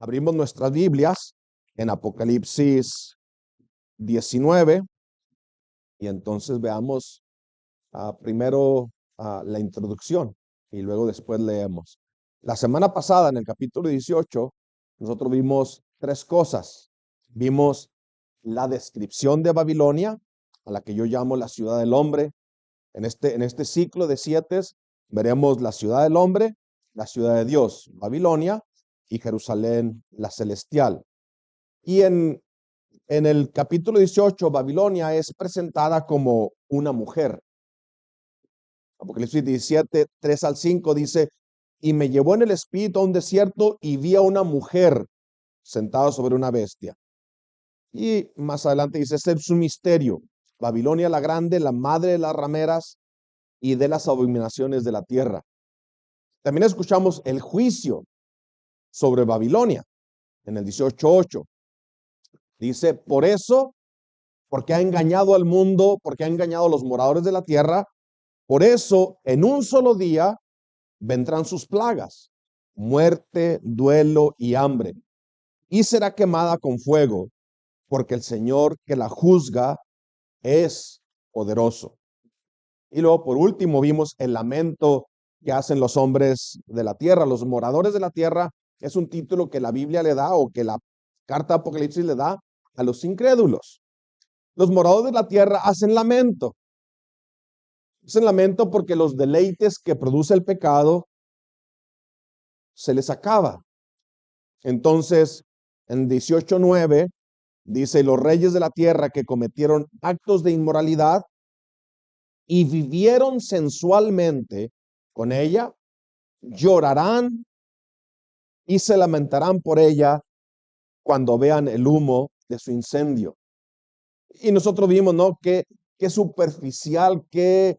Abrimos nuestras Biblias en Apocalipsis 19 y entonces veamos primero la introducción y luego después leemos. La semana pasada en el capítulo 18 nosotros vimos tres cosas. Vimos la descripción de Babilonia, a la que yo llamo la ciudad del hombre. En este ciclo de 7 veremos la ciudad del hombre, la ciudad de Dios, Babilonia, y Jerusalén, la celestial. Y en el capítulo 18, Babilonia es presentada como una mujer. Apocalipsis 17, 3 al 5 dice, y me llevó en el espíritu a un desierto y vi a una mujer sentada sobre una bestia. Y más adelante dice, este es un misterio. Babilonia la grande, la madre de las rameras y de las abominaciones de la tierra. También escuchamos el juicio sobre Babilonia en el 18:8. Dice, por eso, porque ha engañado al mundo, porque ha engañado a los moradores de la tierra, por eso en un solo día vendrán sus plagas, muerte, duelo y hambre, y será quemada con fuego, porque el Señor que la juzga es poderoso. Y luego por último vimos el lamento que hacen los hombres de la tierra, los moradores de la tierra. Es un título que la Biblia le da o que la carta de Apocalipsis le da a los incrédulos. Los moradores de la tierra hacen lamento. Hacen lamento porque los deleites que produce el pecado se les acaba. Entonces, en 18:9 dice, los reyes de la tierra que cometieron actos de inmoralidad y vivieron sensualmente con ella, llorarán y se lamentarán por ella cuando vean el humo de su incendio. Y nosotros vimos, ¿no? Qué superficial, qué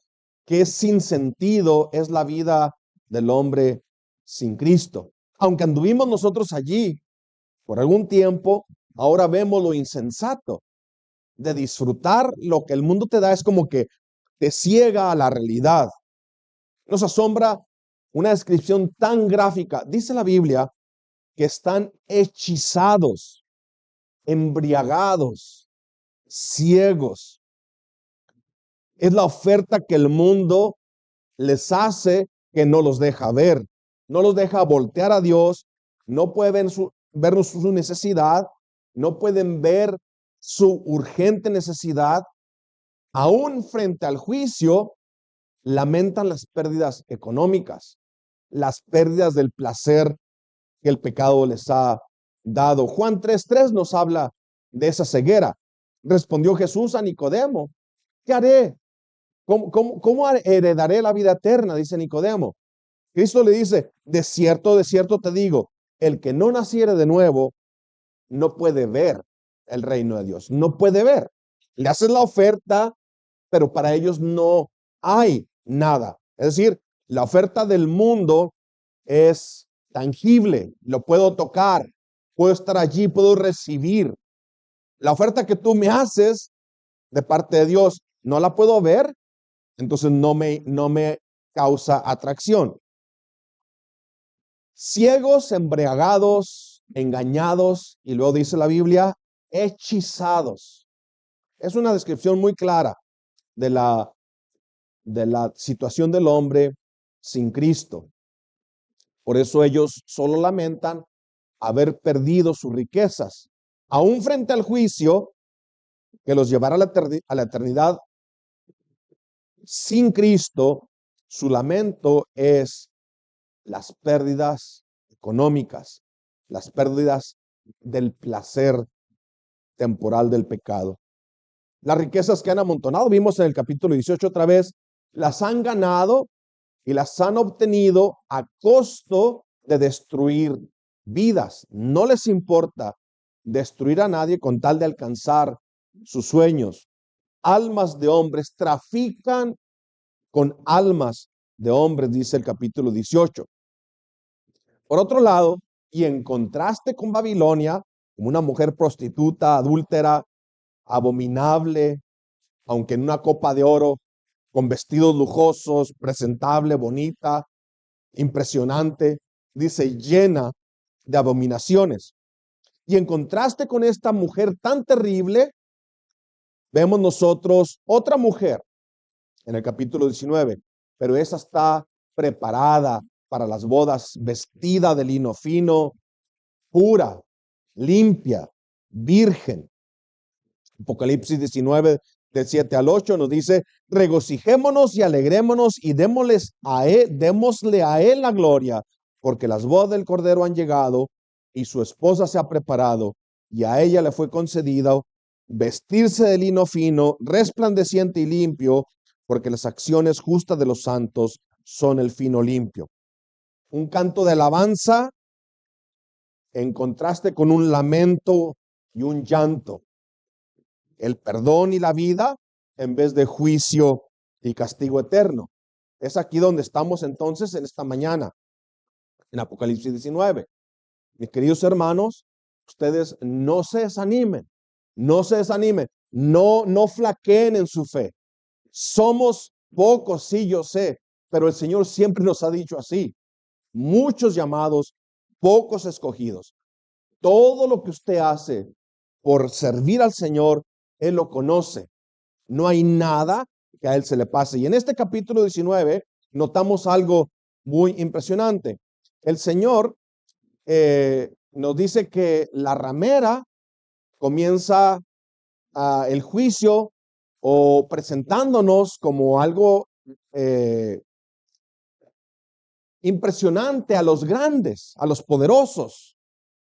sin sentido es la vida del hombre sin Cristo. Aunque anduvimos nosotros allí por algún tiempo, ahora vemos lo insensato de disfrutar lo que el mundo te da. Es como que te ciega a la realidad. Nos asombra una descripción tan gráfica. Dice la Biblia que están hechizados, embriagados, ciegos. Es la oferta que el mundo les hace que no los deja ver, no los deja voltear a Dios, no pueden ver su necesidad, no pueden ver su urgente necesidad. Aún frente al juicio, lamentan las pérdidas económicas, las pérdidas del placer que el pecado les ha dado. Juan 3:3 nos habla de esa ceguera. Respondió Jesús a Nicodemo, ¿qué haré? ¿Cómo heredaré la vida eterna? Dice Nicodemo. Cristo le dice, de cierto te digo, el que no naciere de nuevo no puede ver el reino de Dios. No puede ver. Le haces la oferta, pero para ellos no hay nada. Es decir, la oferta del mundo es tangible, lo puedo tocar, puedo estar allí, puedo recibir. La oferta que tú me haces de parte de Dios, no la puedo ver, entonces no me causa atracción. Ciegos, embriagados, engañados, y luego dice la Biblia, hechizados. Es una descripción muy clara de la situación del hombre sin Cristo. Por eso ellos solo lamentan haber perdido sus riquezas. Aún frente al juicio que los llevará a la eternidad sin Cristo, su lamento es las pérdidas económicas, las pérdidas del placer temporal del pecado. Las riquezas que han amontonado, vimos en el capítulo 18 otra vez, las han ganado y las han obtenido a costo de destruir vidas. No les importa destruir a nadie con tal de alcanzar sus sueños. Almas de hombres, trafican con almas de hombres, dice el capítulo 18. Por otro lado, y en contraste con Babilonia, como una mujer prostituta, adúltera, abominable, aunque en una copa de oro, con vestidos lujosos, presentable, bonita, impresionante, dice, llena de abominaciones. Y en contraste con esta mujer tan terrible, vemos nosotros otra mujer en el capítulo 19, pero esa está preparada para las bodas, vestida de lino fino, pura, limpia, virgen. Apocalipsis 19, del 7 al 8 nos dice: regocijémonos y alegrémonos y démosle a él la gloria, porque las bodas del Cordero han llegado y su esposa se ha preparado, y a ella le fue concedido vestirse de lino fino, resplandeciente y limpio, porque las acciones justas de los santos son el fino limpio. Un canto de alabanza en contraste con un lamento y un llanto. El perdón y la vida en vez de juicio y castigo eterno. Es aquí donde estamos entonces en esta mañana, en Apocalipsis 19. Mis queridos hermanos, ustedes no se desanimen, no se desanimen, no flaqueen en su fe. Somos pocos, sí, yo sé, pero el Señor siempre nos ha dicho así: muchos llamados, pocos escogidos. Todo lo que usted hace por servir al Señor, Él lo conoce. No hay nada que a Él se le pase. Y en este capítulo 19 notamos algo muy impresionante. El Señor nos dice que la ramera comienza el juicio o presentándonos como algo impresionante a los grandes, a los poderosos.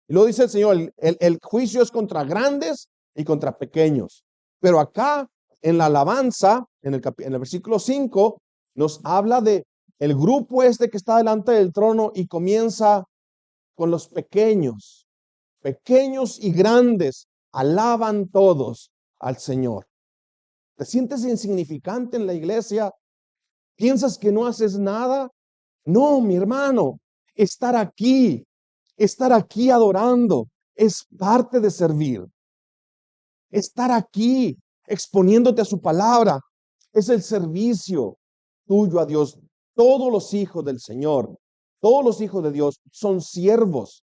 Y luego dice el Señor, el juicio es contra grandes y contra pequeños. Pero acá en la alabanza, en el versículo 5, nos habla de el grupo este que está delante del trono y comienza con los pequeños. Pequeños y grandes alaban todos al Señor. ¿Te sientes insignificante en la iglesia? ¿Piensas que no haces nada? No, mi hermano, estar aquí adorando es parte de servir. Estar aquí exponiéndote a su palabra es el servicio tuyo a Dios. Todos los hijos del Señor, todos los hijos de Dios son siervos.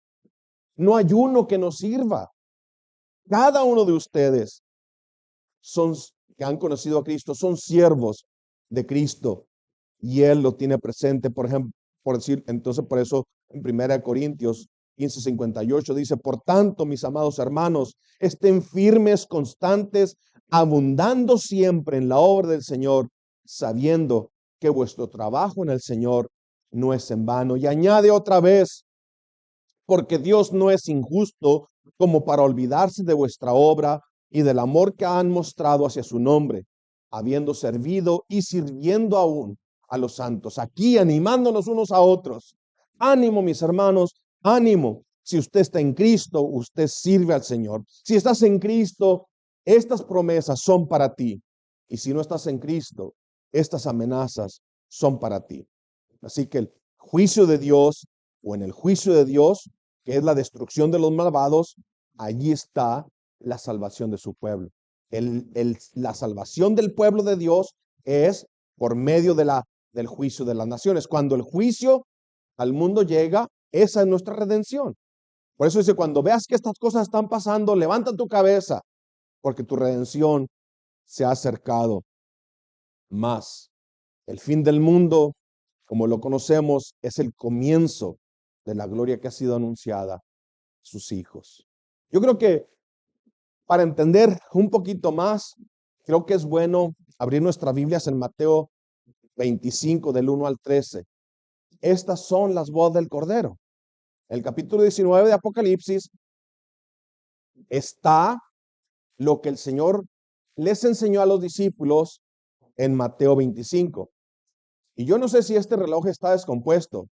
No hay uno que nos sirva. Cada uno de ustedes que han conocido a Cristo son siervos de Cristo y Él lo tiene presente. Por ejemplo, entonces por eso en 1 Corintios 15:58 dice: por tanto, mis amados hermanos, estén firmes, constantes, abundando siempre en la obra del Señor, sabiendo que vuestro trabajo en el Señor no es en vano. Y añade otra vez: porque Dios no es injusto como para olvidarse de vuestra obra y del amor que han mostrado hacia su nombre, habiendo servido y sirviendo aún a los santos. Aquí animándonos unos a otros. Ánimo, mis hermanos, ánimo. Si usted está en Cristo, usted sirve al Señor. Si estás en Cristo, estas promesas son para ti. Y si no estás en Cristo, estas amenazas son para ti. Así que el juicio de Dios, o en el juicio de Dios, que es la destrucción de los malvados, allí está la salvación de su pueblo. La salvación del pueblo de Dios es por medio del juicio de las naciones. Cuando el juicio al mundo llega, esa es nuestra redención. Por eso dice: cuando veas que estas cosas están pasando, levanta tu cabeza, porque tu redención se ha acercado más. El fin del mundo, como lo conocemos, es el comienzo de la gloria que ha sido anunciada a sus hijos. Yo creo que para entender un poquito más, creo que es bueno abrir nuestras Biblias en Mateo 25, del 1 al 13. Estas son las bodas del Cordero. El capítulo 19 de Apocalipsis está lo que el Señor les enseñó a los discípulos en Mateo 25. Y yo no sé si este reloj está descompuesto,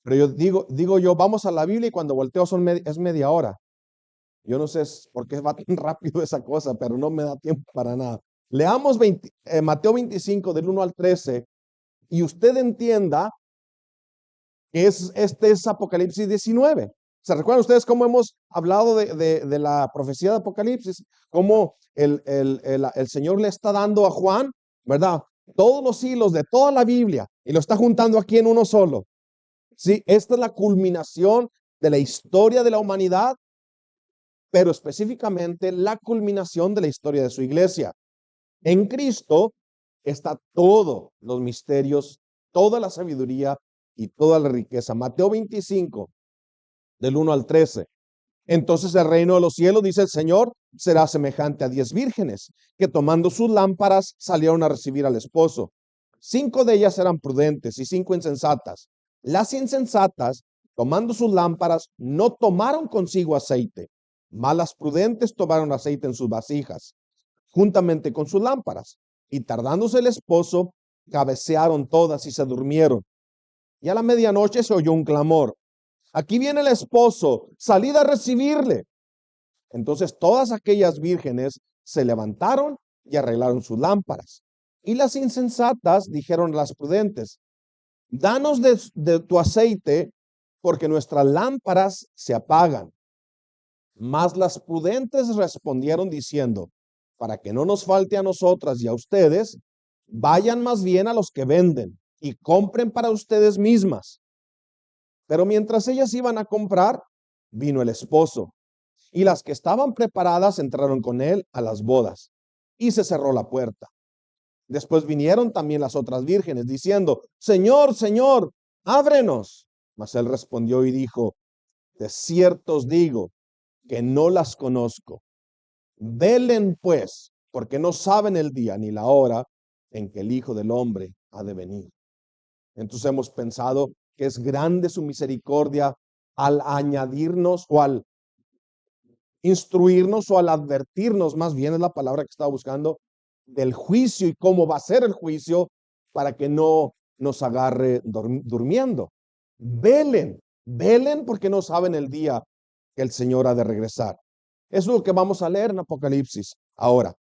pero yo digo yo, vamos a la Biblia y cuando volteo es media hora. Yo no sé por qué va tan rápido esa cosa, pero no me da tiempo para nada. Leamos Mateo 25 del 1 al 13 y usted entienda que este es Apocalipsis 19. ¿Se recuerdan ustedes cómo hemos hablado de la profecía de Apocalipsis? Cómo el Señor le está dando a Juan, ¿verdad?, todos los hilos de toda la Biblia y lo está juntando aquí en uno solo. Sí, esta es la culminación de la historia de la humanidad, pero específicamente la culminación de la historia de su iglesia. En Cristo está todos los misterios, toda la sabiduría y toda la riqueza. Mateo 25, del 1 al 13. Entonces el reino de los cielos, dice el Señor, será semejante a 10 vírgenes que tomando sus lámparas salieron a recibir al esposo. 5 de ellas eran prudentes y 5 insensatas. Las insensatas, tomando sus lámparas, no tomaron consigo aceite, mas las prudentes tomaron aceite en sus vasijas, juntamente con sus lámparas. Y tardándose el esposo, cabecearon todas y se durmieron. Y a la medianoche se oyó un clamor: aquí viene el esposo, salid a recibirle. Entonces todas aquellas vírgenes se levantaron y arreglaron sus lámparas. Y las insensatas dijeron a las prudentes: danos de tu aceite, porque nuestras lámparas se apagan. Mas las prudentes respondieron diciendo: para que no nos falte a nosotras y a ustedes, vayan más bien a los que venden y compren para ustedes mismas. Pero mientras ellas iban a comprar, vino el esposo, y las que estaban preparadas entraron con él a las bodas, y se cerró la puerta. Después vinieron también las otras vírgenes, diciendo: Señor, Señor, ábrenos. Mas él respondió y dijo: de cierto os digo que no las conozco. Velen pues, porque no saben el día ni la hora en que el Hijo del Hombre ha de venir. Entonces hemos pensado que es grande su misericordia al añadirnos o al instruirnos o al advertirnos, más bien es la palabra que estaba buscando, del juicio y cómo va a ser el juicio para que no nos agarre durmiendo. Velen, velen porque no saben el día que el Señor ha de regresar. Eso es lo que vamos a leer en Apocalipsis. Ahora,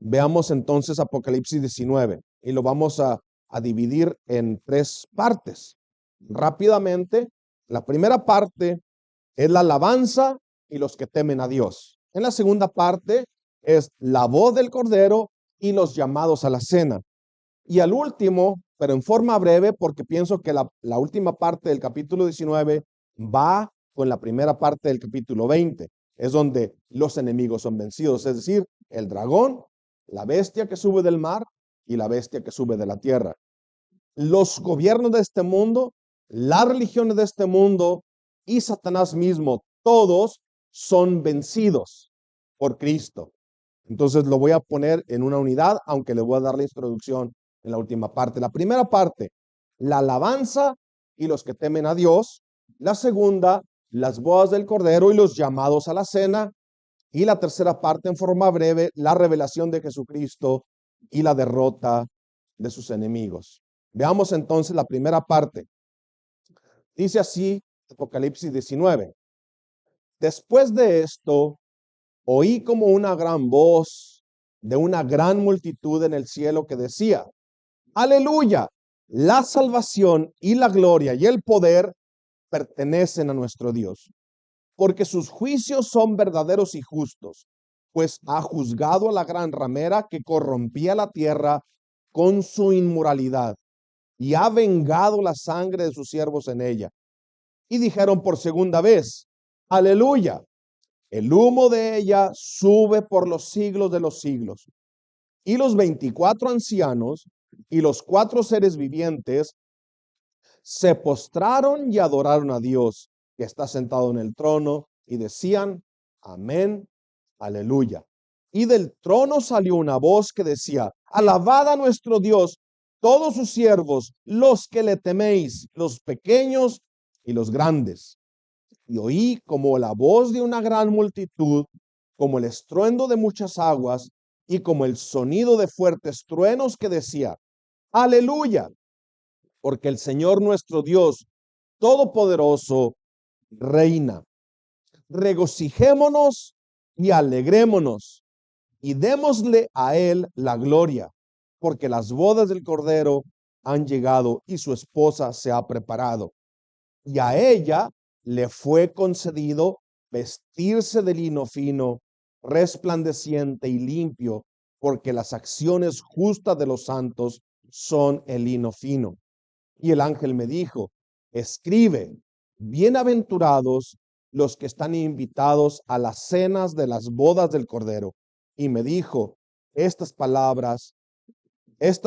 veamos entonces Apocalipsis 19 y lo vamos a dividir en 3 partes. Rápidamente, la primera parte es la alabanza y los que temen a Dios. En la segunda parte es la voz del Cordero y los llamados a la cena. Y al último, pero en forma breve, porque pienso que la última parte del capítulo 19 va con la primera parte del capítulo 20. Es donde los enemigos son vencidos, es decir, el dragón, la bestia que sube del mar y la bestia que sube de la tierra. Los gobiernos de este mundo, las religiones de este mundo y Satanás mismo, todos son vencidos por Cristo. Entonces lo voy a poner en una unidad, aunque le voy a dar la introducción en la última parte. La primera parte, la alabanza y los que temen a Dios. La segunda, las bodas del Cordero y los llamados a la cena. Y la tercera parte, en forma breve, la revelación de Jesucristo y la derrota de sus enemigos. Veamos entonces la primera parte. Dice así Apocalipsis 19. Después de esto, oí como una gran voz de una gran multitud en el cielo que decía: aleluya, la salvación y la gloria y el poder pertenecen a nuestro Dios, porque sus juicios son verdaderos y justos, pues ha juzgado a la gran ramera que corrompía la tierra con su inmoralidad y ha vengado la sangre de sus siervos en ella. Y dijeron por segunda vez: aleluya, el humo de ella sube por los siglos de los siglos. Y los 24 ancianos y los 4 seres vivientes se postraron y adoraron a Dios, que está sentado en el trono, y decían: amén, aleluya. Y del trono salió una voz que decía: alabad a nuestro Dios, todos sus siervos, los que le teméis, los pequeños y los grandes. Y oí como la voz de una gran multitud, como el estruendo de muchas aguas, y como el sonido de fuertes truenos que decía: aleluya, porque el Señor nuestro Dios Todopoderoso reina. Regocijémonos y alegrémonos, y démosle a él la gloria, porque las bodas del Cordero han llegado y su esposa se ha preparado. Y a ella le fue concedido vestirse de lino fino, resplandeciente y limpio, porque las acciones justas de los santos son el lino fino. Y el ángel me dijo: escribe, bienaventurados los que están invitados a las cenas de las bodas del Cordero. Y me dijo, estas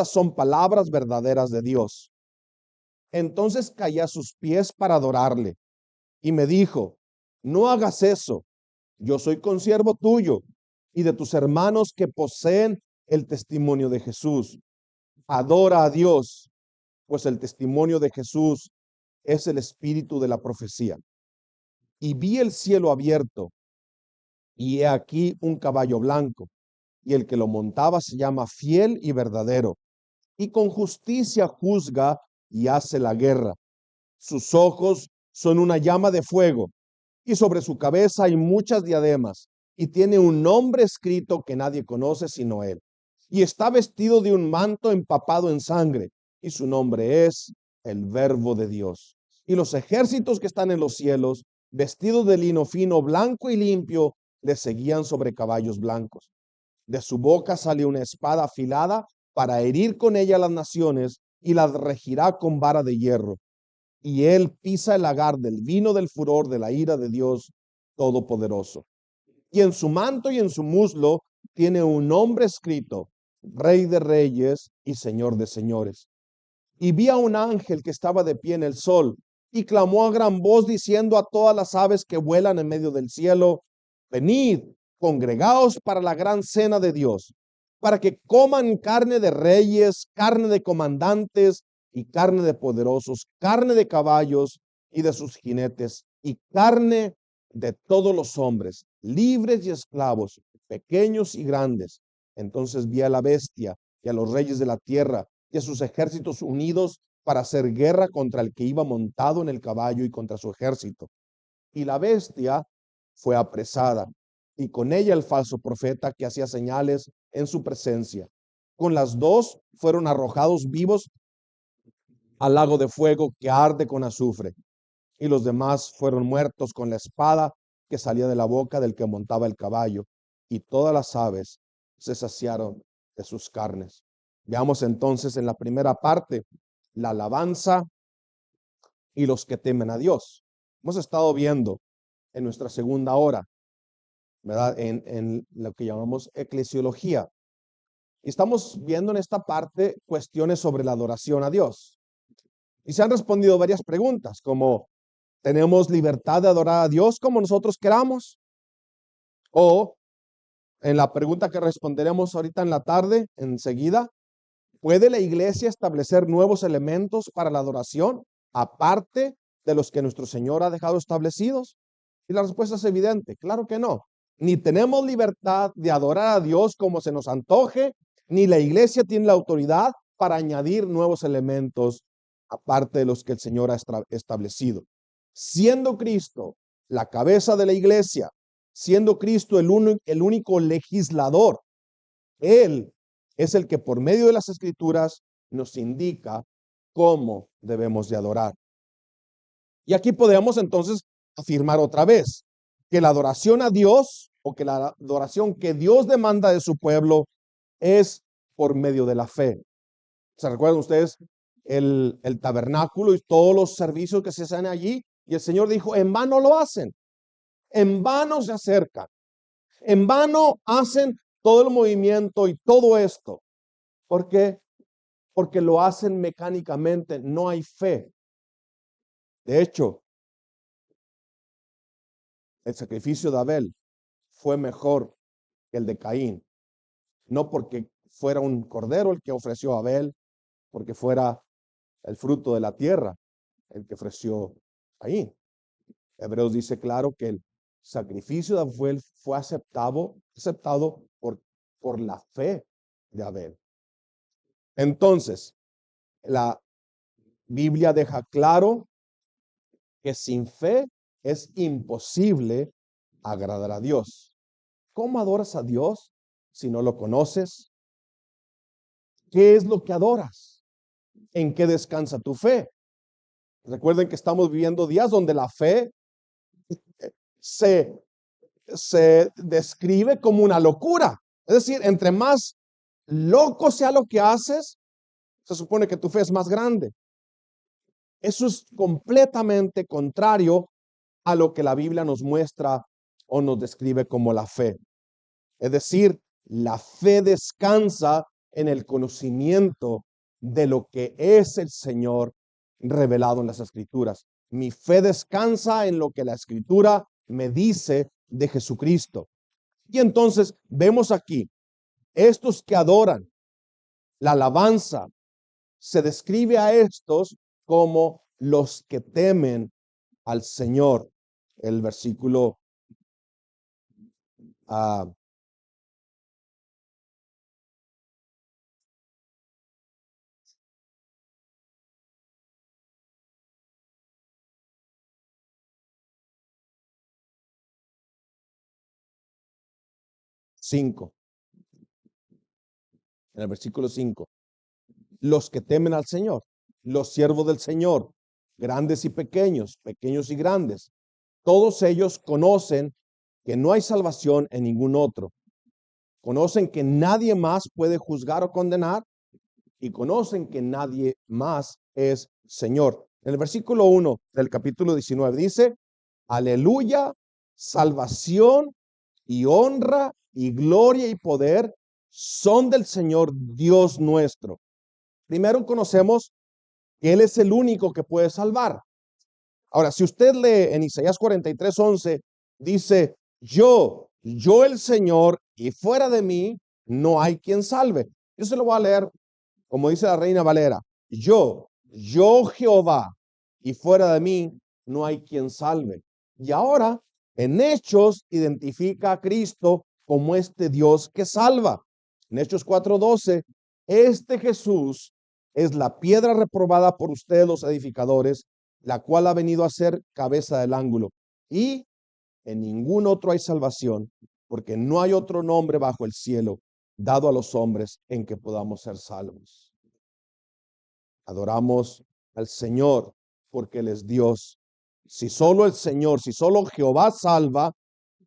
son palabras verdaderas de Dios. Entonces caí a sus pies para adorarle. Y me dijo, no hagas eso. Yo soy consiervo tuyo y de tus hermanos que poseen el testimonio de Jesús. Adora a Dios, pues el testimonio de Jesús es el espíritu de la profecía. Y vi el cielo abierto, y he aquí un caballo blanco, y el que lo montaba se llama Fiel y Verdadero, y con justicia juzga y hace la guerra. Sus ojos son una llama de fuego, y sobre su cabeza hay muchas diademas, y tiene un nombre escrito que nadie conoce sino él. Y está vestido de un manto empapado en sangre, y su nombre es el Verbo de Dios. Y los ejércitos que están en los cielos, vestidos de lino fino, blanco y limpio, le seguían sobre caballos blancos. De su boca sale una espada afilada para herir con ella a las naciones, y las regirá con vara de hierro. Y él pisa el lagar del vino del furor de la ira de Dios Todopoderoso. Y en su manto y en su muslo tiene un nombre escrito, Rey de Reyes y Señor de Señores. Y vi a un ángel que estaba de pie en el sol, y clamó a gran voz diciendo a todas las aves que vuelan en medio del cielo, venid, congregaos para la gran cena de Dios, para que coman carne de reyes, carne de comandantes, y carne de poderosos, carne de caballos y de sus jinetes, y carne de todos los hombres, libres y esclavos, pequeños y grandes. Entonces vi a la bestia y a los reyes de la tierra y a sus ejércitos unidos para hacer guerra contra el que iba montado en el caballo y contra su ejército. Y la bestia fue apresada, y con ella el falso profeta que hacía señales en su presencia. Con las dos fueron arrojados vivos al lago de fuego que arde con azufre, y los demás fueron muertos con la espada que salía de la boca del que montaba el caballo, y todas las aves se saciaron de sus carnes. Veamos entonces en la primera parte la alabanza y los que temen a Dios. Hemos estado viendo en nuestra segunda hora, ¿verdad? En lo que llamamos eclesiología. Y estamos viendo en esta parte cuestiones sobre la adoración a Dios. Y se han respondido varias preguntas, como ¿tenemos libertad de adorar a Dios como nosotros queramos? O en la pregunta que responderemos ahorita en la tarde, enseguida, ¿puede la iglesia establecer nuevos elementos para la adoración, aparte de los que nuestro Señor ha dejado establecidos? Y la respuesta es evidente, claro que no. Ni tenemos libertad de adorar a Dios como se nos antoje, ni la iglesia tiene la autoridad para añadir nuevos elementos aparte de los que el Señor ha establecido. Siendo Cristo la cabeza de la iglesia, siendo Cristo el único legislador, Él es el que por medio de las Escrituras nos indica cómo debemos de adorar. Y aquí podemos entonces afirmar otra vez que la adoración a Dios, o que la adoración que Dios demanda de su pueblo, es por medio de la fe. ¿Se recuerdan ustedes el tabernáculo y todos los servicios que se hacen allí? Y el Señor dijo, en vano lo hacen, en vano se acercan, en vano hacen todo el movimiento y todo esto. ¿Por qué? Porque lo hacen mecánicamente, no hay fe. De hecho, el sacrificio de Abel fue mejor que el de Caín, no porque fuera un cordero el que ofreció Abel, porque fuera el fruto de la tierra el que ofreció Caín. Hebreos dice claro que el sacrificio de Abel fue aceptado por la fe de Abel. Entonces, la Biblia deja claro que sin fe es imposible agradar a Dios. ¿Cómo adoras a Dios si no lo conoces? ¿Qué es lo que adoras? ¿En qué descansa tu fe? Recuerden que estamos viviendo días donde la fe se describe como una locura. Es decir, entre más loco sea lo que haces, se supone que tu fe es más grande. Eso es completamente contrario a lo que la Biblia nos muestra o nos describe como la fe. Es decir, la fe descansa en el conocimiento de lo que es el Señor revelado en las Escrituras. Mi fe descansa en lo que la Escritura me dice de Jesucristo. Y entonces vemos aquí, estos que adoran la alabanza, se describe a estos como los que temen al Señor. El versículo 5, en el versículo 5. Los que temen al Señor, los siervos del Señor, grandes y pequeños, pequeños y grandes, todos ellos conocen que no hay salvación en ningún otro. Conocen que nadie más puede juzgar o condenar y conocen que nadie más es Señor. En el versículo 1 del capítulo 19 dice, aleluya, salvación y honra y gloria y poder son del Señor Dios nuestro. Primero conocemos que Él es el único que puede salvar. Ahora, si usted lee en Isaías 43:11, dice, yo el Señor, y fuera de mí no hay quien salve. Yo se lo voy a leer, como dice la Reina Valera, yo Jehová, y fuera de mí no hay quien salve. Y ahora, en Hechos, identifica a Cristo como este Dios que salva. En Hechos 4:12, este Jesús es la piedra reprobada por ustedes los edificadores, la cual ha venido a ser cabeza del ángulo. Y en ningún otro hay salvación, porque no hay otro nombre bajo el cielo dado a los hombres en que podamos ser salvos. Adoramos al Señor porque Él es Dios. Si solo el Señor, si solo Jehová salva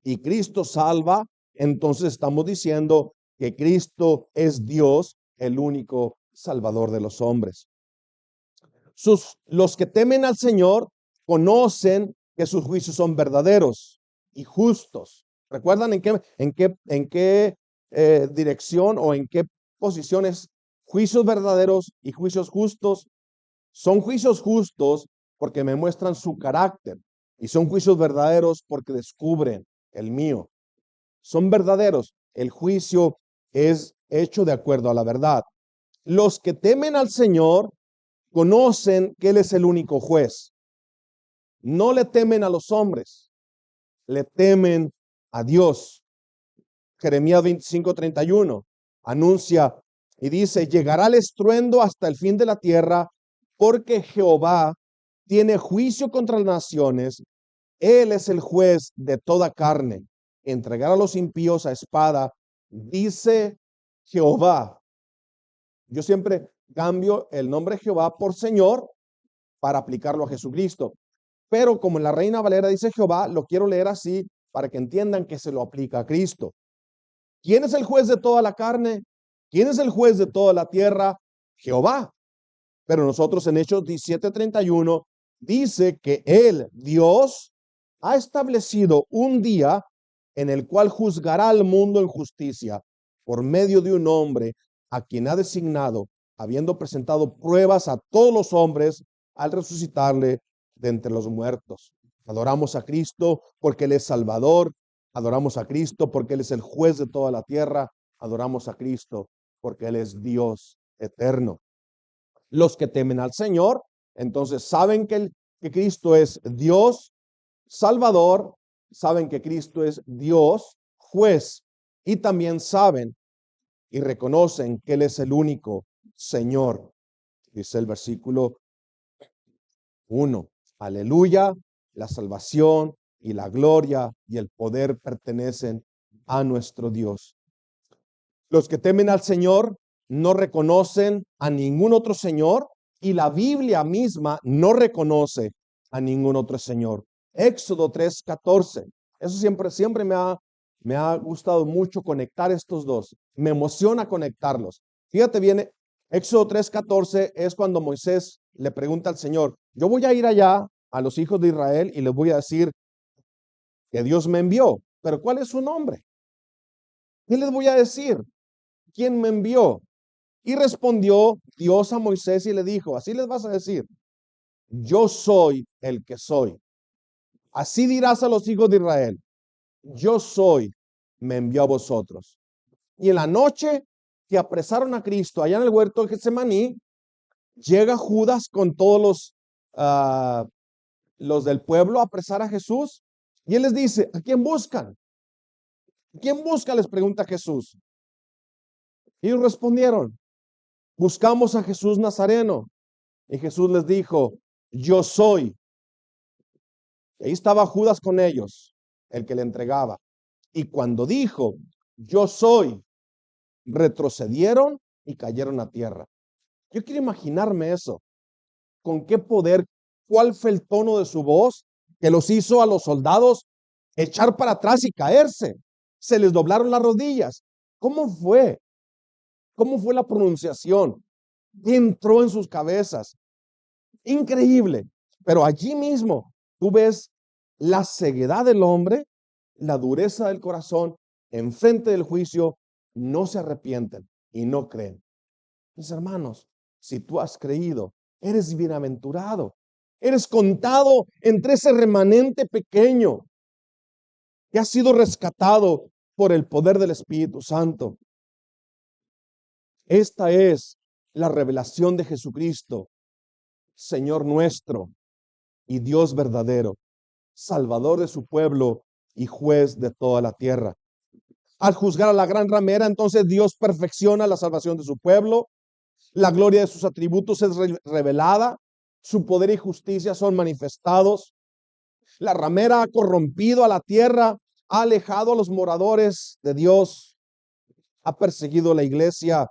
y Cristo salva, entonces estamos diciendo que Cristo es Dios, el único Salvador de los hombres. Los que temen al Señor conocen que sus juicios son verdaderos y justos. ¿Recuerdan en qué dirección o en qué posiciones juicios verdaderos y juicios justos? Son juicios justos porque me muestran su carácter y son juicios verdaderos porque descubren el mío. Son verdaderos. El juicio es hecho de acuerdo a la verdad. Los que temen al Señor conocen que Él es el único juez. No le temen a los hombres, le temen a Dios. Jeremías 25:31 anuncia y dice, llegará el estruendo hasta el fin de la tierra, porque Jehová tiene juicio contra las naciones. Él es el juez de toda carne. Entregar a los impíos a espada, dice Jehová. Yo siempre cambio el nombre Jehová por Señor para aplicarlo a Jesucristo. Pero como en la Reina Valera dice Jehová, lo quiero leer así para que entiendan que se lo aplica a Cristo. ¿Quién es el juez de toda la carne? ¿Quién es el juez de toda la tierra? Jehová. Pero nosotros en Hechos 17:31 dice que Él, Dios, ha establecido un día en el cual juzgará al mundo en justicia por medio de un hombre a quien ha designado, habiendo presentado pruebas a todos los hombres al resucitarle de entre los muertos. Adoramos a Cristo porque Él es Salvador. Adoramos a Cristo porque Él es el juez de toda la tierra. Adoramos a Cristo porque Él es Dios eterno. Los que temen al Señor, entonces saben que Cristo es Dios Salvador, saben que Cristo es Dios juez y también saben y reconocen que Él es el único Señor. Dice el versículo 1, aleluya, la salvación y la gloria y el poder pertenecen a nuestro Dios. Los que temen al Señor no reconocen a ningún otro Señor y la Biblia misma no reconoce a ningún otro Señor. Éxodo 3:14. Eso siempre me ha gustado mucho conectar estos dos. Me emociona conectarlos. Fíjate bien, Éxodo 3:14 es cuando Moisés le pregunta al Señor, yo voy a ir allá a los hijos de Israel y les voy a decir que Dios me envió, pero ¿cuál es su nombre? ¿Qué les voy a decir? ¿Quién me envió? Y respondió Dios a Moisés y le dijo, así les vas a decir, yo soy el que soy. Así dirás a los hijos de Israel, yo soy, me envió a vosotros. Y en la noche que apresaron a Cristo allá en el huerto de Getsemaní, llega Judas con todos los del pueblo a apresar a Jesús. Y él les dice, ¿a quién buscan? ¿Quién busca? Les pregunta Jesús. Y ellos respondieron, buscamos a Jesús Nazareno. Y Jesús les dijo, yo soy. Y ahí estaba Judas con ellos, el que le entregaba. Y cuando dijo, yo soy, retrocedieron y cayeron a tierra. Yo quiero imaginarme eso. ¿Con qué poder? ¿Cuál fue el tono de su voz que los hizo a los soldados echar para atrás y caerse? Se les doblaron las rodillas. ¿Cómo fue? ¿Cómo fue la pronunciación? ¿Qué entró en sus cabezas? Increíble. Pero allí mismo tú ves la ceguedad del hombre, la dureza del corazón, enfrente del juicio, no se arrepienten y no creen. Mis hermanos, si tú has creído, eres bienaventurado. Eres contado entre ese remanente pequeño que ha sido rescatado por el poder del Espíritu Santo. Esta es la revelación de Jesucristo, Señor nuestro y Dios verdadero, Salvador de su pueblo y juez de toda la tierra. Al juzgar a la gran ramera, entonces Dios perfecciona la salvación de su pueblo. La gloria de sus atributos es revelada. Su poder y justicia son manifestados. La ramera ha corrompido a la tierra, ha alejado a los moradores de Dios, ha perseguido a la iglesia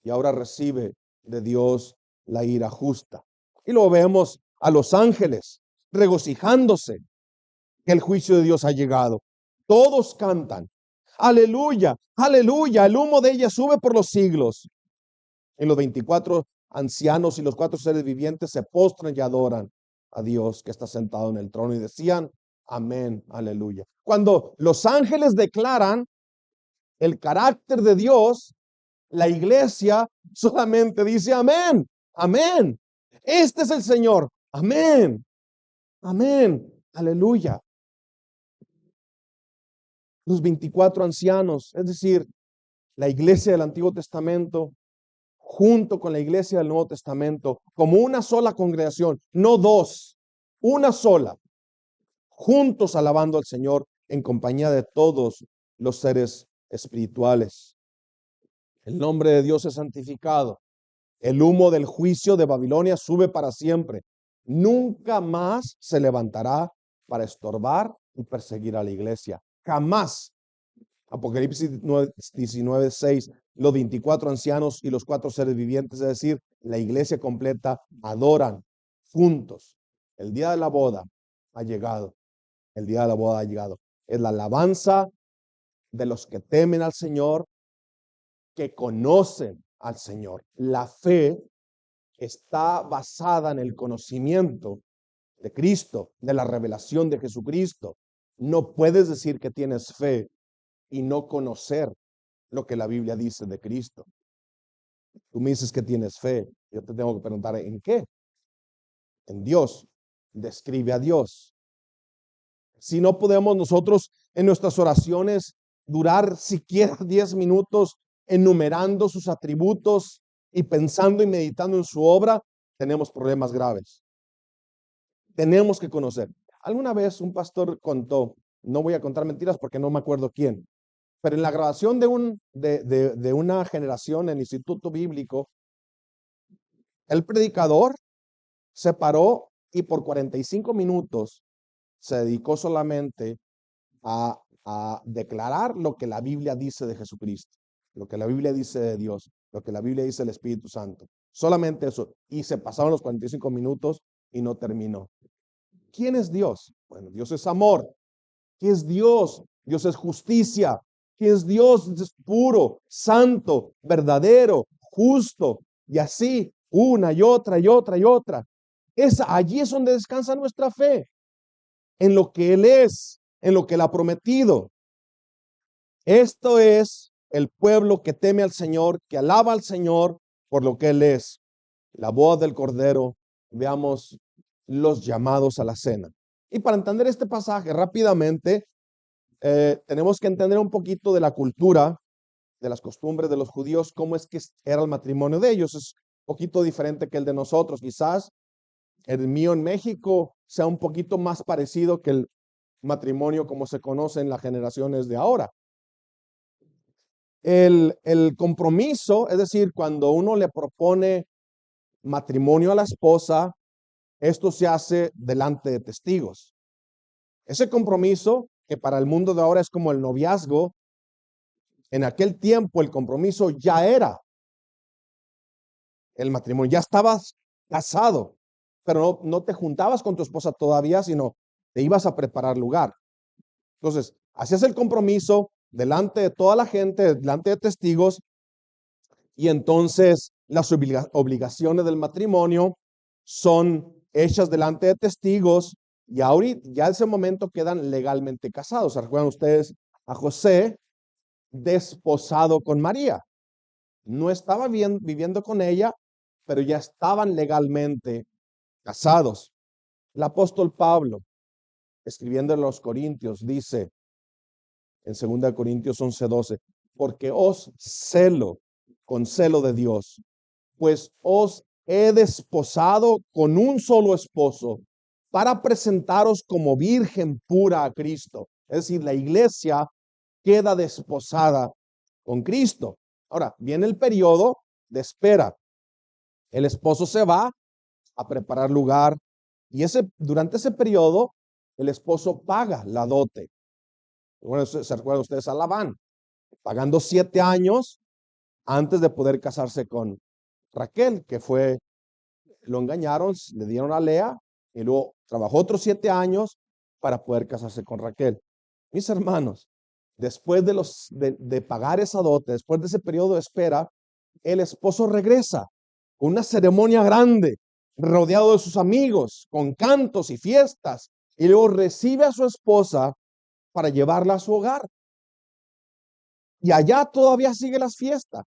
y ahora recibe de Dios la ira justa. Y lo vemos a los ángeles regocijándose que el juicio de Dios ha llegado. Todos cantan, aleluya, aleluya, el humo de ella sube por los siglos. En los 24 ancianos y los 4 seres vivientes se postran y adoran a Dios que está sentado en el trono y decían, amén, aleluya. Cuando los ángeles declaran el carácter de Dios, la iglesia solamente dice amén, amén. Este es el Señor, amén, amén, aleluya. Los 24 ancianos, es decir, la iglesia del Antiguo Testamento, junto con la iglesia del Nuevo Testamento, como una sola congregación, no dos, una sola, juntos alabando al Señor en compañía de todos los seres espirituales. El nombre de Dios es santificado. El humo del juicio de Babilonia sube para siempre. Nunca más se levantará para estorbar y perseguir a la iglesia. Jamás. Apocalipsis 19:6, los 24 ancianos y los 4 seres vivientes, es decir, la iglesia completa, adoran juntos. El día de la boda ha llegado. El día de la boda ha llegado. Es la alabanza de los que temen al Señor, que conocen al Señor. La fe está basada en el conocimiento de Cristo, de la revelación de Jesucristo. No puedes decir que tienes fe y no conocer lo que la Biblia dice de Cristo. Tú me dices que tienes fe. Yo te tengo que preguntar, ¿en qué? En Dios. Describe a Dios. Si no podemos nosotros en nuestras oraciones durar siquiera 10 minutos enumerando sus atributos y pensando y meditando en su obra, tenemos problemas graves. Tenemos que conocer. Alguna vez un pastor contó, no voy a contar mentiras porque no me acuerdo quién, pero en la grabación de una generación en el Instituto Bíblico, el predicador se paró y por 45 minutos se dedicó solamente a declarar lo que la Biblia dice de Jesucristo, lo que la Biblia dice de Dios, lo que la Biblia dice del Espíritu Santo. Solamente eso. Y se pasaron los 45 minutos y no terminó. ¿Quién es Dios? Bueno, Dios es amor. ¿Qué es Dios? Dios es justicia. ¿Qué es Dios? Es puro, santo, verdadero, justo. Y así una y otra y otra y otra. Allí es donde descansa nuestra fe, en lo que Él es, en lo que Él ha prometido. Esto es el pueblo que teme al Señor, que alaba al Señor por lo que Él es. La boda del Cordero, veamos los llamados a la cena. Y para entender este pasaje rápidamente, tenemos que entender un poquito de la cultura, de las costumbres de los judíos, cómo es que era el matrimonio de ellos. Es un poquito diferente que el de nosotros. Quizás el mío en México sea un poquito más parecido que el matrimonio como se conoce en las generaciones de ahora. El compromiso, es decir, cuando uno le propone matrimonio a la esposa, esto se hace delante de testigos. Ese compromiso, que para el mundo de ahora es como el noviazgo, en aquel tiempo el compromiso ya era el matrimonio, ya estabas casado, pero no te juntabas con tu esposa todavía, sino te ibas a preparar lugar. Entonces, hacías el compromiso delante de toda la gente, delante de testigos, y entonces las obligaciones del matrimonio son hechas delante de testigos, y ahorita ya en ese momento quedan legalmente casados. ¿Recuerdan ustedes a José desposado con María? No estaba viviendo con ella, pero ya estaban legalmente casados. El apóstol Pablo, escribiendo en los Corintios, dice en 2 Corintios 11:12, porque os celo con celo de Dios, pues os he desposado con un solo esposo para presentaros como virgen pura a Cristo. Es decir, la iglesia queda desposada con Cristo. Ahora, viene el periodo de espera. El esposo se va a preparar lugar y durante ese periodo el esposo paga la dote. Bueno, se recuerdan ustedes a Labán, pagando 7 años antes de poder casarse con Raquel, lo engañaron, le dieron a Lea y luego trabajó otros 7 años para poder casarse con Raquel. Mis hermanos, después de pagar esa dote, después de ese periodo de espera, el esposo regresa con una ceremonia grande, rodeado de sus amigos, con cantos y fiestas, y luego recibe a su esposa para llevarla a su hogar. Y allá todavía sigue las fiestas.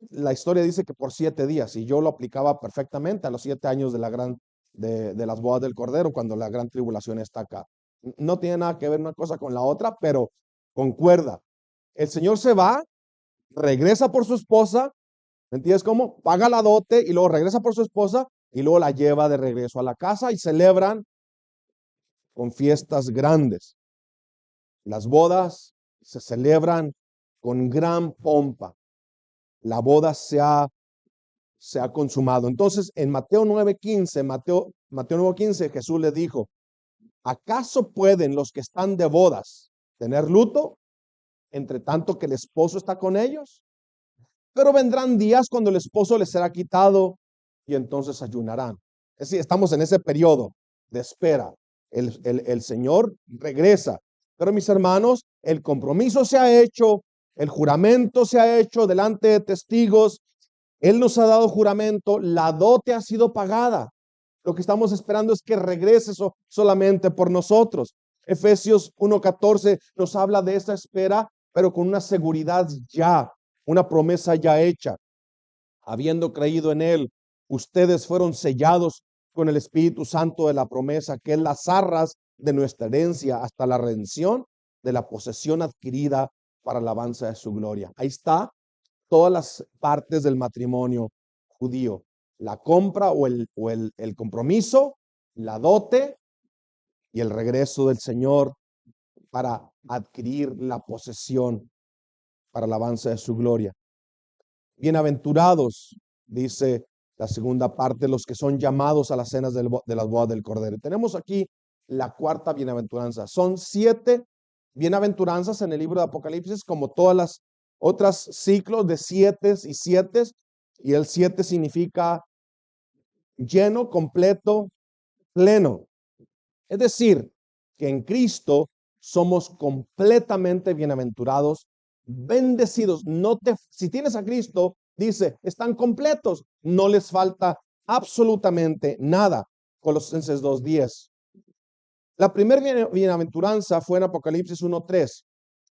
La historia dice que por 7 días, y yo lo aplicaba perfectamente a los 7 años de las bodas del Cordero, cuando la gran tribulación está acá. No tiene nada que ver una cosa con la otra, pero concuerda. El Señor se va, regresa por su esposa, ¿me entiendes cómo? Paga la dote y luego regresa por su esposa y luego la lleva de regreso a la casa y celebran con fiestas grandes. Las bodas se celebran con gran pompa. La boda se ha consumado. Entonces, en Mateo 9:15, Mateo 9:15, Jesús le dijo, ¿acaso pueden los que están de bodas tener luto, entre tanto que el esposo está con ellos? Pero vendrán días cuando el esposo les será quitado y entonces ayunarán. Es decir, estamos en ese periodo de espera. El Señor regresa. Pero mis hermanos, el compromiso se ha hecho, el juramento se ha hecho delante de testigos. Él nos ha dado juramento, la dote ha sido pagada. Lo que estamos esperando es que regrese solamente por nosotros. Efesios 1:14 nos habla de esa espera, pero con una seguridad ya, una promesa ya hecha. Habiendo creído en Él, ustedes fueron sellados con el Espíritu Santo de la promesa, que es las arras de nuestra herencia hasta la redención de la posesión adquirida para la alabanza de su gloria. Ahí está todas las partes del matrimonio judío: la compra o el compromiso, la dote y el regreso del Señor para adquirir la posesión para la alabanza de su gloria. Bienaventurados, dice la segunda parte, los que son llamados a las cenas de las bodas del Cordero. Tenemos aquí la cuarta bienaventuranza. Son 7 bienaventuranzas en el libro de Apocalipsis, como todas las otras ciclos de 7 y 7, y el 7 significa lleno, completo, pleno. Es decir, que en Cristo somos completamente bienaventurados, bendecidos. Si tienes a Cristo, Dice, están completos, no les falta absolutamente nada. Colosenses 2:10. La primera bienaventuranza fue en Apocalipsis 1:3.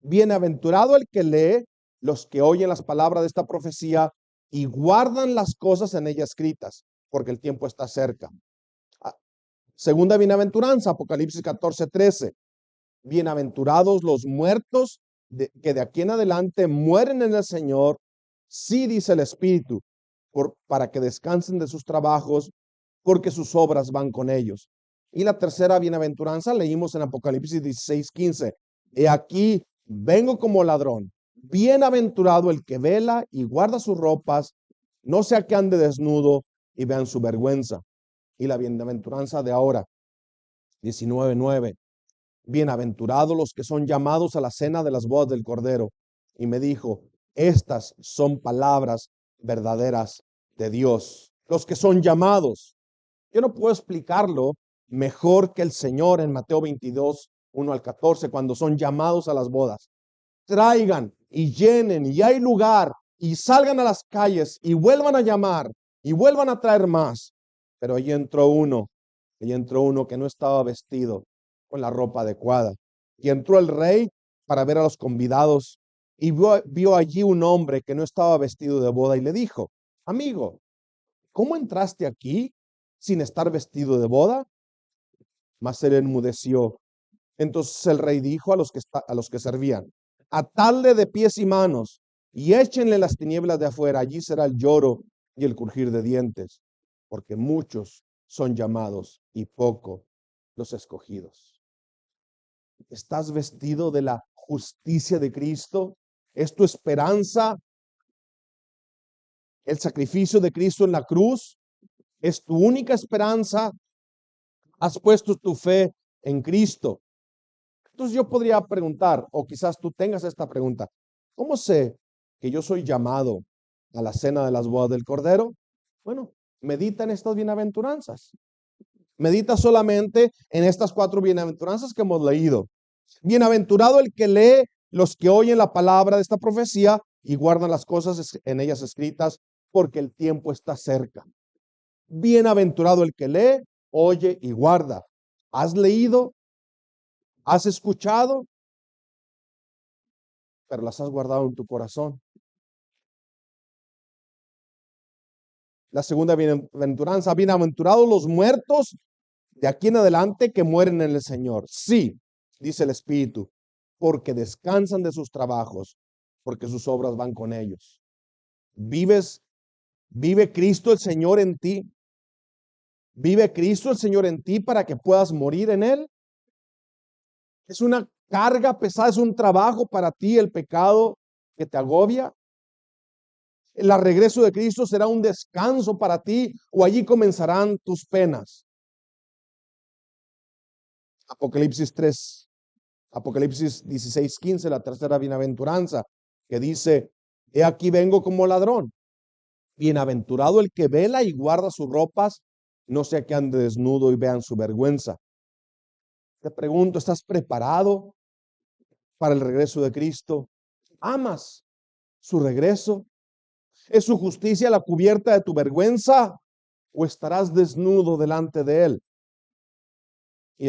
Bienaventurado el que lee, los que oyen las palabras de esta profecía y guardan las cosas en ella escritas, porque el tiempo está cerca. Segunda bienaventuranza, Apocalipsis 14:13. Bienaventurados los muertos que de aquí en adelante mueren en el Señor. Sí, dice el Espíritu, para que descansen de sus trabajos, porque sus obras van con ellos. Y la tercera bienaventuranza leímos en Apocalipsis 16:15. He aquí, vengo como ladrón. Bienaventurado el que vela y guarda sus ropas, no sea que ande desnudo y vean su vergüenza. Y la bienaventuranza de ahora, 19:9. Bienaventurados los que son llamados a la cena de las bodas del Cordero. Y me dijo, estas son palabras verdaderas de Dios. Los que son llamados. Yo no puedo explicarlo mejor que el Señor en Mateo 22:1-14, cuando son llamados a las bodas. Traigan y llenen y hay lugar y salgan a las calles y vuelvan a llamar y vuelvan a traer más. Pero allí entró uno que no estaba vestido con la ropa adecuada. Y entró el rey para ver a los convidados y vio allí un hombre que no estaba vestido de boda y le dijo, amigo, ¿cómo entraste aquí sin estar vestido de boda? Mas él enmudeció. Entonces el rey dijo a los que servían, atadle de pies y manos y échenle las tinieblas de afuera. Allí será el lloro y el crujir de dientes, porque muchos son llamados y poco los escogidos. ¿Estás vestido de la justicia de Cristo? ¿Es tu esperanza el sacrificio de Cristo en la cruz? ¿Es tu única esperanza? ¿Has puesto tu fe en Cristo? Entonces yo podría preguntar, o quizás tú tengas esta pregunta, ¿cómo sé que yo soy llamado a la cena de las bodas del Cordero? Bueno, medita en estas bienaventuranzas. Medita solamente en estas 4 bienaventuranzas que hemos leído. Bienaventurado el que lee, los que oyen la palabra de esta profecía y guardan las cosas en ellas escritas, porque el tiempo está cerca. Bienaventurado el que lee, oye y guarda. ¿Has leído? ¿Has escuchado? Pero las has guardado en tu corazón. La segunda bienaventuranza, bienaventurados los muertos de aquí en adelante que mueren en el Señor. Sí, dice el Espíritu, porque descansan de sus trabajos, porque sus obras van con ellos. ¿Vive Cristo el Señor en ti? ¿Vive Cristo el Señor en ti para que puedas morir en Él? ¿Es una carga pesada, es un trabajo para ti el pecado que te agobia? ¿El regreso de Cristo será un descanso para ti o allí comenzarán tus penas? Apocalipsis 16:15, la tercera bienaventuranza, que dice, he aquí vengo como ladrón. Bienaventurado el que vela y guarda sus ropas, no sea que ande desnudo y vean su vergüenza. Te pregunto, ¿estás preparado para el regreso de Cristo? ¿Amas su regreso? ¿Es su justicia la cubierta de tu vergüenza o estarás desnudo delante de Él? Y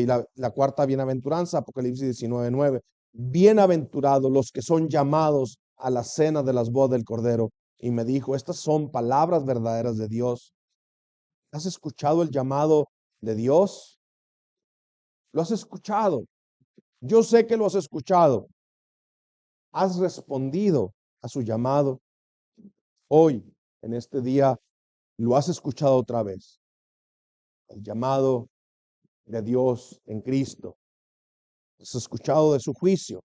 la cuarta bienaventuranza, Apocalipsis 19:9. Bienaventurados los que son llamados a la cena de las bodas del Cordero. Y me dijo, estas son palabras verdaderas de Dios. ¿Has escuchado el llamado de Dios? ¿Lo has escuchado? Yo sé que lo has escuchado. ¿Has respondido a su llamado? Hoy, en este día, lo has escuchado otra vez. El llamado de Dios en Cristo. Has escuchado de su juicio.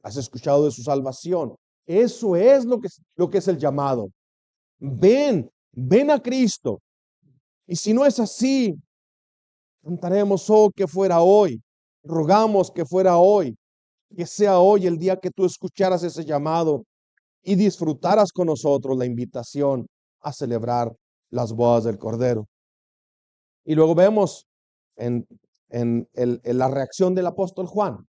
Has escuchado de su salvación. Eso es lo que es el llamado. Ven a Cristo. Y si no es así, cantaremos, oh, que fuera hoy. Rogamos que fuera hoy. Que sea hoy el día que tú escucharas ese llamado y disfrutaras con nosotros la invitación a celebrar las bodas del Cordero. Y luego vemos en la reacción del apóstol Juan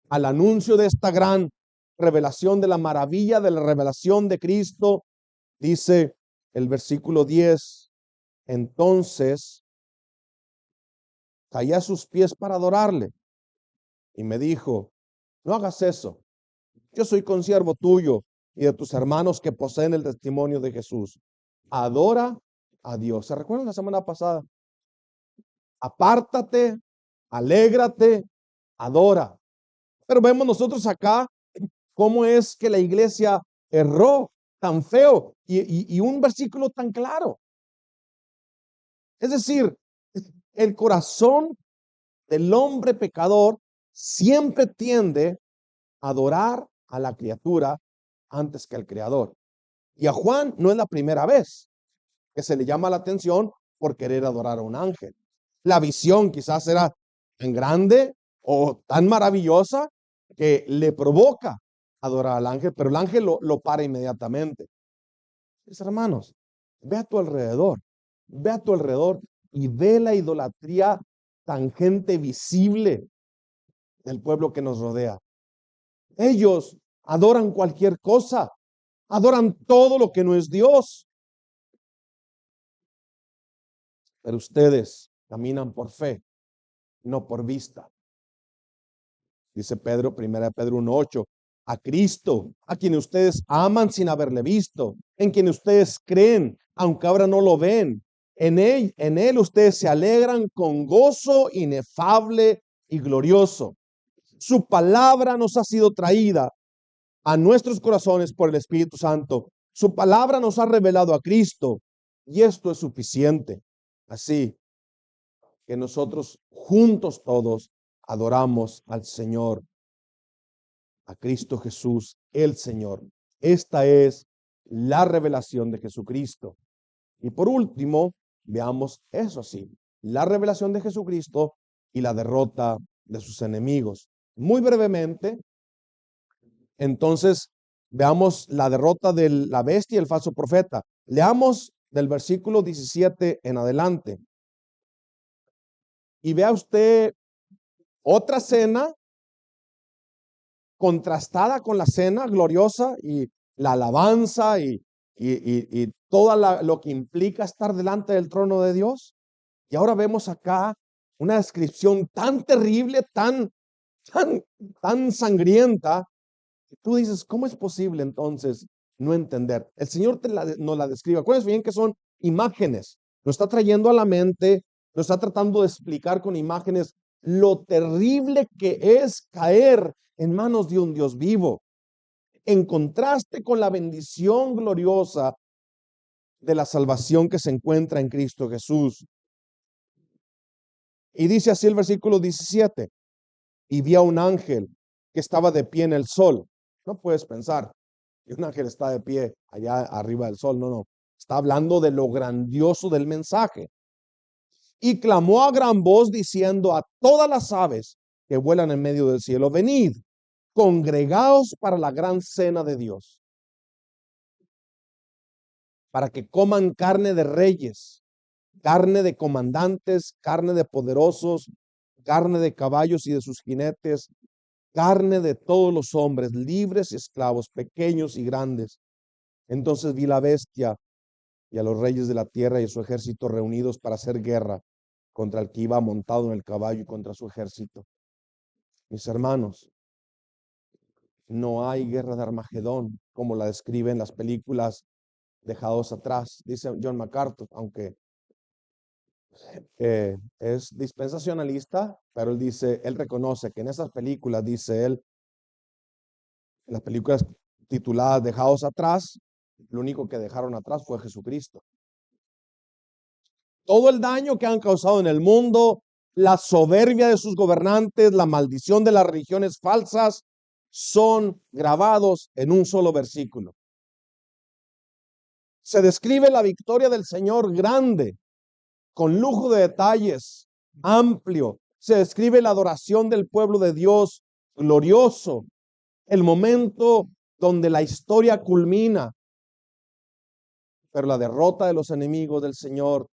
al anuncio de esta gran revelación, de la maravilla de la revelación de Cristo Dice el versículo 10, entonces caí a sus pies para adorarle y me dijo, no hagas eso. Yo soy consiervo tuyo y de tus hermanos que poseen el testimonio de Jesús. Adora a Dios. ¿Se recuerdan la semana pasada? Apártate, alégrate, adora. Pero vemos nosotros acá cómo es que la iglesia erró tan feo y un versículo tan claro. Es decir, el corazón del hombre pecador siempre tiende a adorar a la criatura antes que al Creador. Y a Juan no es la primera vez que se le llama la atención por querer adorar a un ángel. La visión quizás era tan grande o tan maravillosa que le provoca adorar al ángel, pero el ángel lo para inmediatamente. Mis hermanos, ve a tu alrededor y ve la idolatría tangente visible del pueblo que nos rodea. Ellos adoran cualquier cosa, adoran todo lo que no es Dios. Pero ustedes caminan por fe, no por vista. Dice Pedro, 1 Pedro 1:8, a Cristo, a quien ustedes aman sin haberle visto, en quien ustedes creen, aunque ahora no lo ven. En él ustedes se alegran con gozo inefable y glorioso. Su palabra nos ha sido traída a nuestros corazones por el Espíritu Santo. Su palabra nos ha revelado a Cristo y esto es suficiente. Así que nosotros juntos todos adoramos al Señor, a Cristo Jesús, el Señor. Esta es la revelación de Jesucristo. Y por último, veamos eso sí, la revelación de Jesucristo y la derrota de sus enemigos. Muy brevemente, entonces, veamos la derrota de la bestia y el falso profeta. Leamos del versículo 17 en adelante. Y vea usted otra cena contrastada con la cena gloriosa y la alabanza y todo lo que implica estar delante del trono de Dios. Y ahora vemos acá una descripción tan terrible, tan sangrienta. Tú dices, ¿cómo es posible entonces no entender? El Señor nos la describe. Acuérdense bien que son imágenes. Nos está trayendo a la mente, nos está tratando de explicar con imágenes lo terrible que es caer en manos de un Dios vivo, en contraste con la bendición gloriosa de la salvación que se encuentra en Cristo Jesús. Y dice así el versículo 17, y vi a un ángel que estaba de pie en el sol. No puedes pensar que un ángel está de pie allá arriba del sol, no. Está hablando de lo grandioso del mensaje. Y clamó a gran voz diciendo a todas las aves que vuelan en medio del cielo, venid, congregaos para la gran cena de Dios, para que coman carne de reyes, carne de comandantes, carne de poderosos, carne de caballos y de sus jinetes, carne de todos los hombres, libres y esclavos, pequeños y grandes. Entonces vi la bestia y a los reyes de la tierra y su ejército reunidos para hacer guerra contra el que iba montado en el caballo y contra su ejército. Mis hermanos, no hay guerra de Armagedón como la describen las películas dejados atrás, dice John MacArthur, aunque es dispensacionalista, pero él reconoce que en esas películas, dice él, en las películas tituladas Dejados atrás, lo único que dejaron atrás fue Jesucristo. Todo el daño que han causado en el mundo, la soberbia de sus gobernantes, la maldición de las religiones falsas, son grabados en un solo versículo. Se describe la victoria del Señor grande, con lujo de detalles, amplio. Se describe la adoración del pueblo de Dios glorioso, el momento donde la historia culmina. Pero la derrota de los enemigos del Señor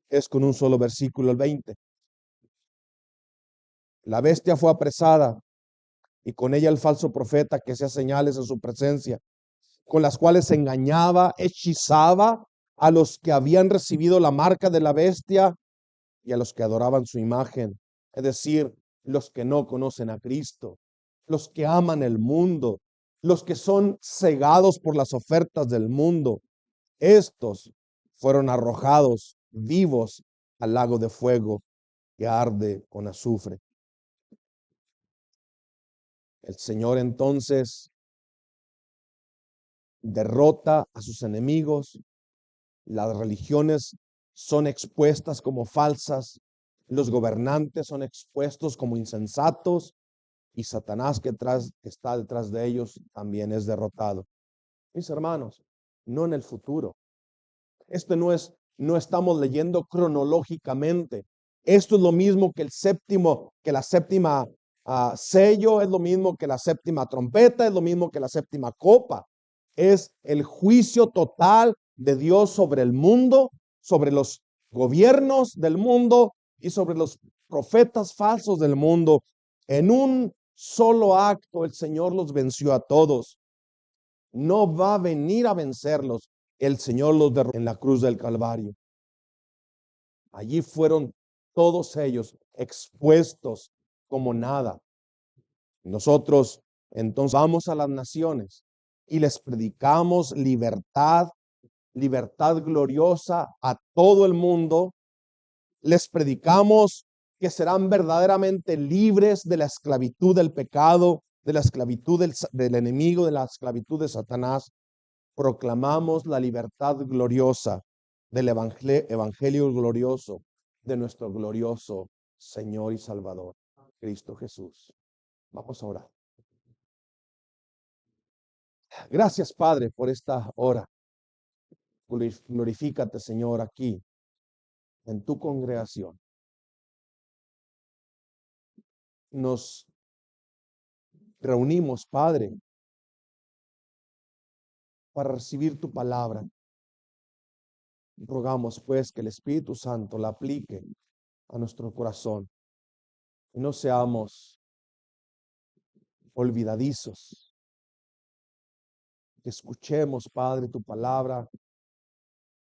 es con un solo versículo, el 20. La bestia fue apresada y con ella el falso profeta que hacía señales en su presencia con las cuales engañaba, hechizaba a los que habían recibido la marca de la bestia y a los que adoraban su imagen, es decir, los que no conocen a Cristo, los que aman el mundo, los que son cegados por las ofertas del mundo. Estos fueron arrojados vivos al lago de fuego que arde con azufre. El Señor entonces derrota a sus enemigos, las religiones son expuestas como falsas, los gobernantes son expuestos como insensatos y Satanás que está detrás de ellos también es derrotado. Mis hermanos, no en el futuro. No estamos leyendo cronológicamente. Esto es lo mismo que la séptima sello, es lo mismo que la séptima trompeta, es lo mismo que la séptima copa. Es el juicio total de Dios sobre el mundo, sobre los gobiernos del mundo y sobre los profetas falsos del mundo. En un solo acto el Señor los venció a todos. No va a venir a vencerlos. El Señor los derrotó en la cruz del Calvario. Allí fueron todos ellos expuestos como nada. Nosotros entonces vamos a las naciones y les predicamos libertad, libertad gloriosa a todo el mundo. Les predicamos que serán verdaderamente libres de la esclavitud del pecado, de la esclavitud del enemigo, de la esclavitud de Satanás. Proclamamos la libertad gloriosa del evangelio glorioso de nuestro glorioso Señor y Salvador, Cristo Jesús. Vamos a orar. Gracias, Padre, por esta hora. Glorifícate, Señor, aquí en tu congregación. Nos reunimos, Padre, para recibir tu palabra. Rogamos, pues, que el Espíritu Santo la aplique a nuestro corazón y no seamos olvidadizos. Que escuchemos, Padre, tu palabra,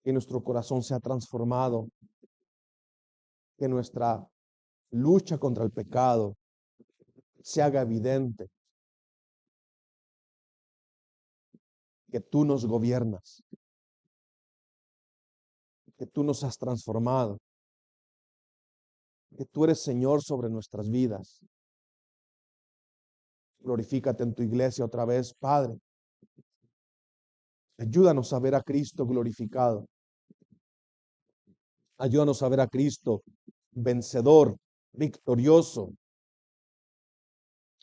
que nuestro corazón sea transformado, que nuestra lucha contra el pecado se haga evidente, que tú nos gobiernas, que tú nos has transformado, que tú eres Señor sobre nuestras vidas. Glorifícate en tu iglesia otra vez, Padre. Ayúdanos a ver a Cristo glorificado. Ayúdanos a ver a Cristo vencedor, victorioso.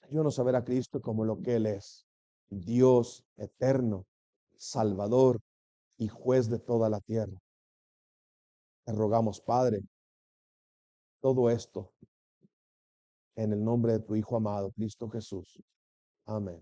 Ayúdanos a ver a Cristo como lo que Él es, Dios eterno, Salvador y juez de toda la tierra. Te rogamos, Padre, todo esto en el nombre de tu Hijo amado, Cristo Jesús. Amén.